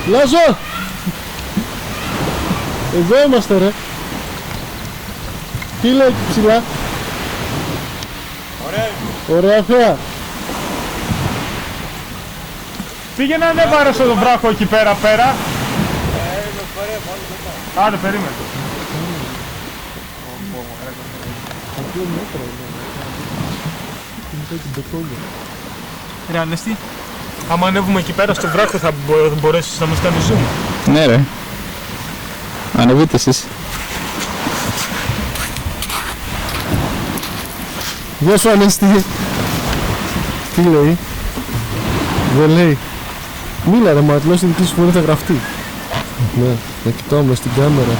Λάζο! Εδώ είμαστε ρε. Τι λέει ψηλά? Ωραία. Ωραία θέα. Πήγαινε να ανέβαρε στο βράχο εκεί πέρα. Άντε, περίμενε. Ρε Ανέστη, άμα ανέβουμε εκεί πέρα στο βράχο θα μπορέσεις να μας κάνεις zoom? Ναι ρε. Ανεβείτε εσείς. Γεια σου Ανέστη. Τι λέει? Δεν λέει. Μίλα ρε μα, τουλάχιστον δική σου φωνή θα γραφτεί. Ναι, να κοιτάω μες στην κάμερα.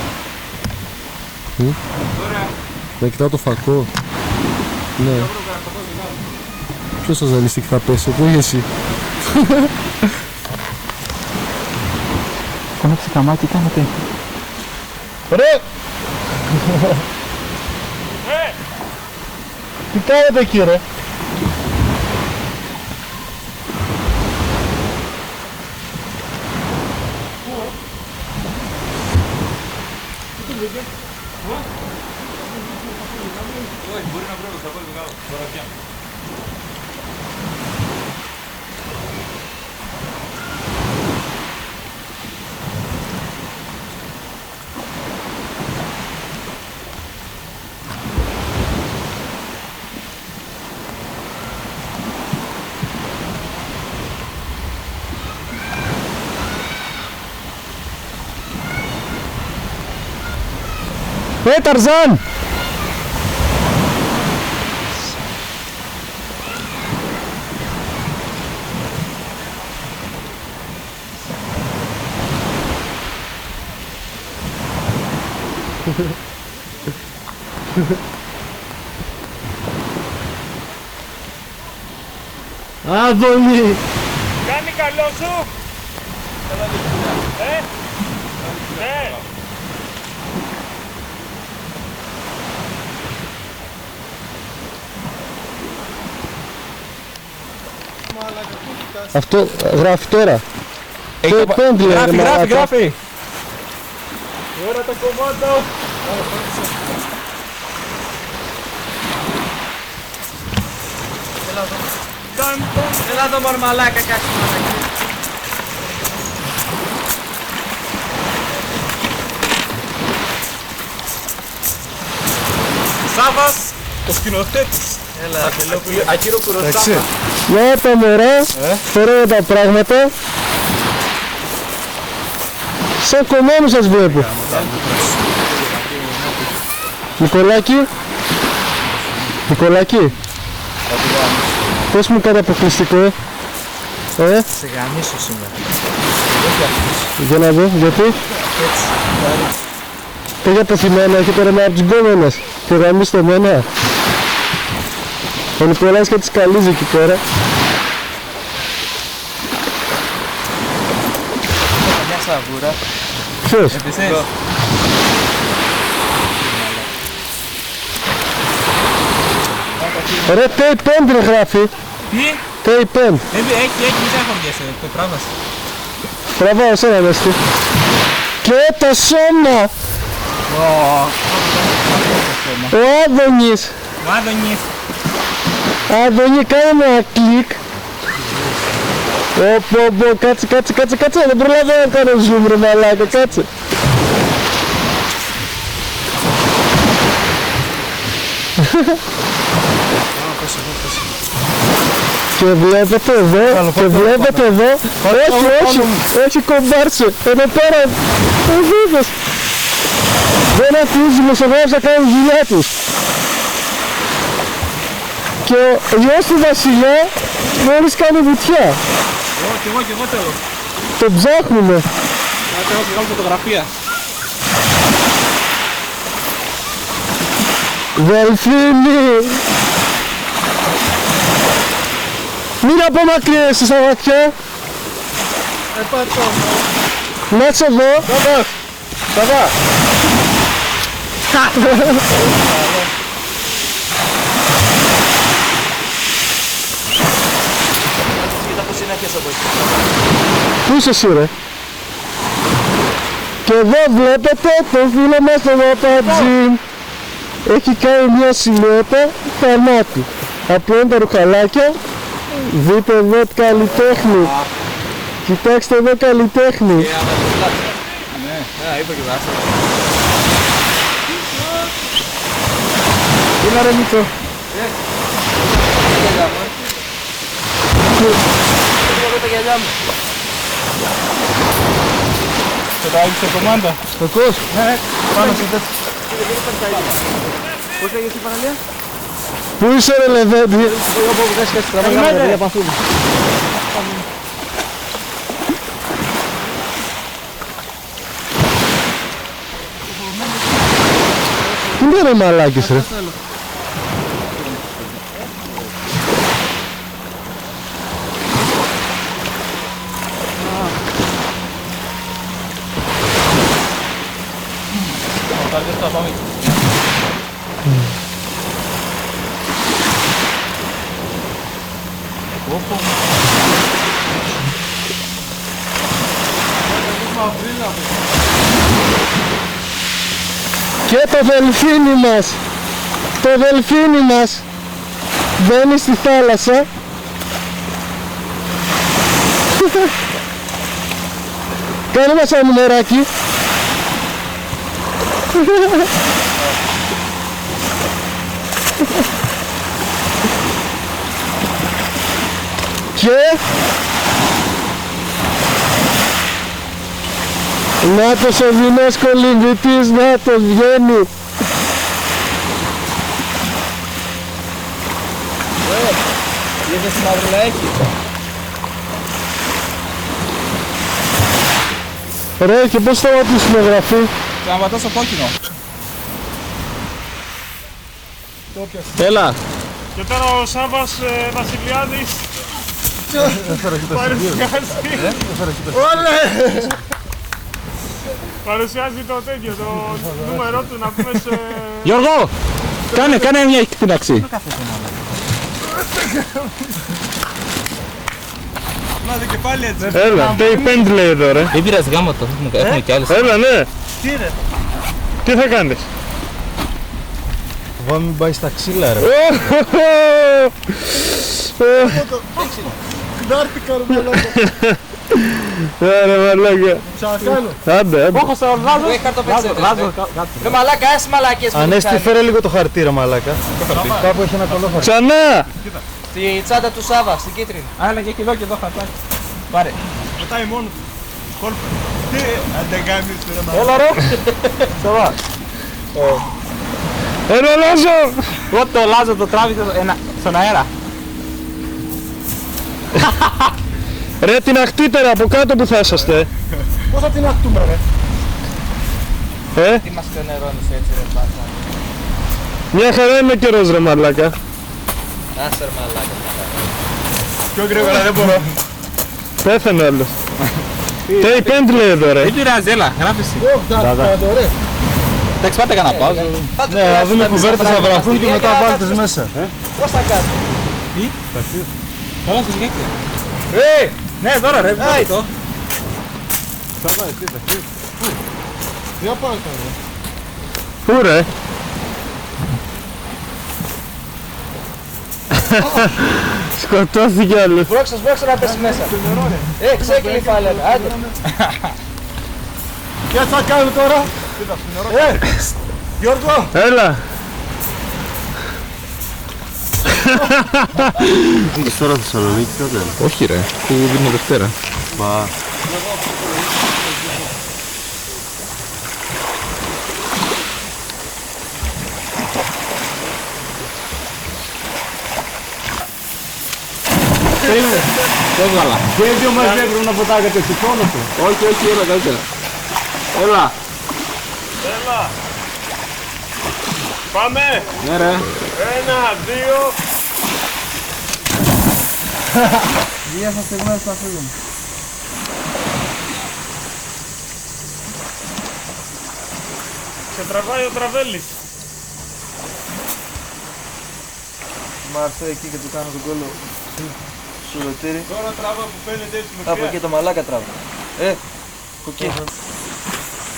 Να κοιτάω το φακό. Ναι. Ποιος θα ζαλιστεί και θα πέσει, εγώ ή εσύ? Κόνεψε καμάκι, κάνατε. Ρε! Τι κάνετε εκεί ρε? Ταρζάν! Άδωνη! Κάνει καλό σου! Ναι! Αυτό γράφει τώρα. Γράφει. Ωραία το κομμάτο! Έλα εδώ μορμαλάκα, κάτσε μαλάκι. Σάβας, ο σκηνοθέτης. Έλα, Ακύρο Κουροσάμα. Για τα μωρά, ωραία τα πράγματα. Σαν κομμένο σας βλέπω. Νικολάκη. Νικολάκη. Πες μου κάτι αποκλειστικό. Σε γαμίσω σήμερα. Για να δω, γιατί. Πήγα αποθυμένα, έχει τώρα από τις γκόμενες. Και γαμίστε εμένα. Ο Νικολάς και τις καλύζει εκεί πέρα. Μια σαβούρα. Ποιος? Έπεσες. Ρε, tape pen δεν γράφει. Τι? Tape pen. Έχει μισά χωριές, το τράβασε. Τραβάω εσένα Ανέστη. Και το σώμα. Ο Άδωνης. Ο Άδωνης. Άδωνη, κάνε ένα κλικ. Κάτσε, δεν προλαβαίνω να κάνω zoom ρε μαλάκα, κάτσε. Και βλέπετε εδώ, όχι κομπάρσε, εδώ πέρα, ο Δίδος. Δεν αφήσει μεσογράφους να κάνουν δουλειά τους. Και ο γιος του Βασιλιά μόλις κάνει βουτιά. Κι εγώ θέλω. Τον ψάχνουμε. Να θέλω να βγάλω φωτογραφία. Δελφίνη! Μην απομακρύνεσαι στα βαθιά. Να είσαι εδώ. Σαβά! Κοίτα πως είναι έπιασα από εκεί. Πού είσαι εσύ ρε? Και εδώ βλέπετε το φίλο μας τον Παπατζή. Έχει κάνει μια σημειώτα θανάτου. Απλώνει τα ρουχαλάκια. Δείτε εδώ καλλιτέχνη. Κοιτάξτε εδώ καλλιτέχνη. Ναι, είπα και δάσα. Είναι ρε Μίτσο. Τα γυαλιά μου. Και τα άγγιξε κομμάντα. Κακός. Ναι, πάνω σε τέτοιο. Πώς λέγες η Παναλία? Πού είσαι ρε Λεβέντη? Εγώ από όπου κάνεις κάτι τραβάγαμε, Τι είναι ρε μαλάκες ρε? Και το δελφίνι μας, το δελφίνι μας μπαίνει στη θάλασσα. Κάνε μας ένα νούμεράκι. Και νάτος ο δεινός κολυμβητής, νάτος βγαίνει. Είδες τι μαύρουλα έχει. Ρε, και πώς σταματήσουμε γραφή? Σταματώ στο κόκκινο. Έλα. Και τώρα ο Σάββας Βασιλιάδης παρουσιάζει το τέτοιο, το νούμερό του να πούμε σε... Γιώργο, κάνε μια εκτείναξη. Έλα, Pay Pent λέει εδώ ρε. Δεν πειράζει γάμο το, έχουμε κι άλλες. Έλα, ναι. Τι θα κάνεις? Βάμε μην πάει στα ξύλα ρε. Νάρτηκα ρε μαλάκα. Ρε μαλάκα. Ξανακάνω. Άντε, άντε. Που έχει καρτοπέτσετες. Ρε μαλάκα, έσαι μαλακές που Ανέστη κάνει. φέρε λίγο το χαρτί ρε μαλάκα. Κάπου έχει ένα καλό χαρτί. Ξανά. Στη τσάντα του Σάβα, στην κίτρινη. Άλλα και εδώ και εδώ χαρτάκι. Πάρε. Πετάει μόνο του. Κόλπε. Τι, αν δεν κάνεις ρε μα. Έλα ρε. Σοβά. Έλα Λάζο. Εγώ το Λάζο το τράβηξε στον αέρα. Ρε την αχτύτερα από κάτω που θα είσαστε. Πώς θα την ακτούμε ρε. Τι μας ξενερώνεις έτσι ρε μπάσα. Μια χαρά είναι ο καιρός ρε μαλάκα. Άσε ρε μαλάκα. Πιο γρήγορα δεν μπορώ. Πέθανε ο άλλος. Pay Pent λέει εδώ ρε. Δεν πειράζει, έλα, γράφεις. Ωραία. Εντάξει, πάτε κανένα πάω. Ναι, να δούμε κουβέρτες να βραθούν και μετά βάλτε τις μέσα. Πώς θα κάνεις? Καλά, σου βγήκε. Ναι, τώρα ρε. Το. Τι απάνω κάνω. Πού ρε. Σκοτώθηκε άλλος. Μπρόξα να πέσει μέσα. Ξεκλήφα λέμε, άντε. Και τι θα κάνουμε τώρα. Γιώργο. Έλα. Είσαι τώρα Θεσσαλονίκη τότε? Όχι ρε, που δίνω Δευτέρα. Μα... Έβγαλα. Και οι δύο μας διέκρουν να ποτάγατε σηκώνω. Όχι, όχι, έλα καλύτερα. Έλα. Έλα. Πάμε. Ναι ρε. 1, 2. Γεια σας στιγμές θα φύγουμε. Σε τραβάει ο Τραβέλης. Μα αυτό εκεί και του κάνω τον κόλλο. Σουρωτήρι. Τώρα τράβα που φαίνεται έτσι με Από εκεί το μαλάκα τράβα. Από εκεί.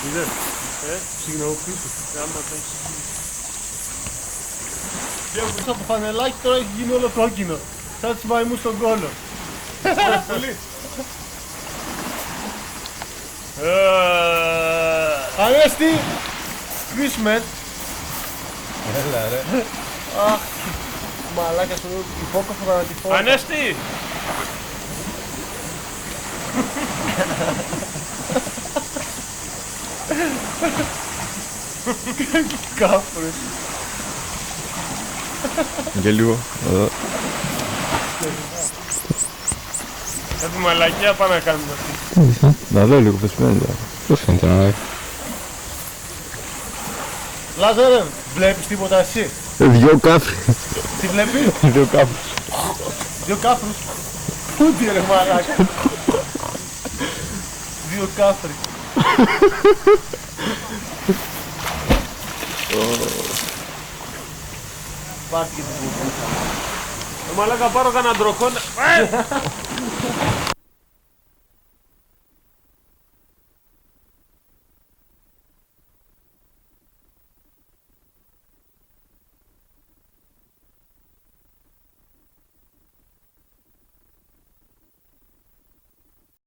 Είδες. Συγγνωμοποιήσω. Άμα το έχεις. Βλέπω από φανελάκι τώρα έχει γίνει όλο κόκκινο. Σαν τους μαϊμούς στον κόλο. Πολύ. Ανέστη! Κρίσμεν. Έλα ρε. Αχ, μαλάκα σου υπόκοφο θανατηφόρο. Ανέστη! Κάφρες. Για λίγο. Εδώ. Κάτι μαλακιά πάμε να κάνουμε αυτή. Να δω λίγο πεσμένο. Πώς φαίνεται να έχει. Λάζαρε, βλέπεις τίποτα εσύ? Δυο κάφρι. Τι βλέπεις? Δυο κάφρι. Δύο κάφρους. Πούτι ρε μαλάκα. Δύο κάφροι. Υπάρχει και την κουμπούσα. Μαλάκα πάρω κανένα ντροκόνα.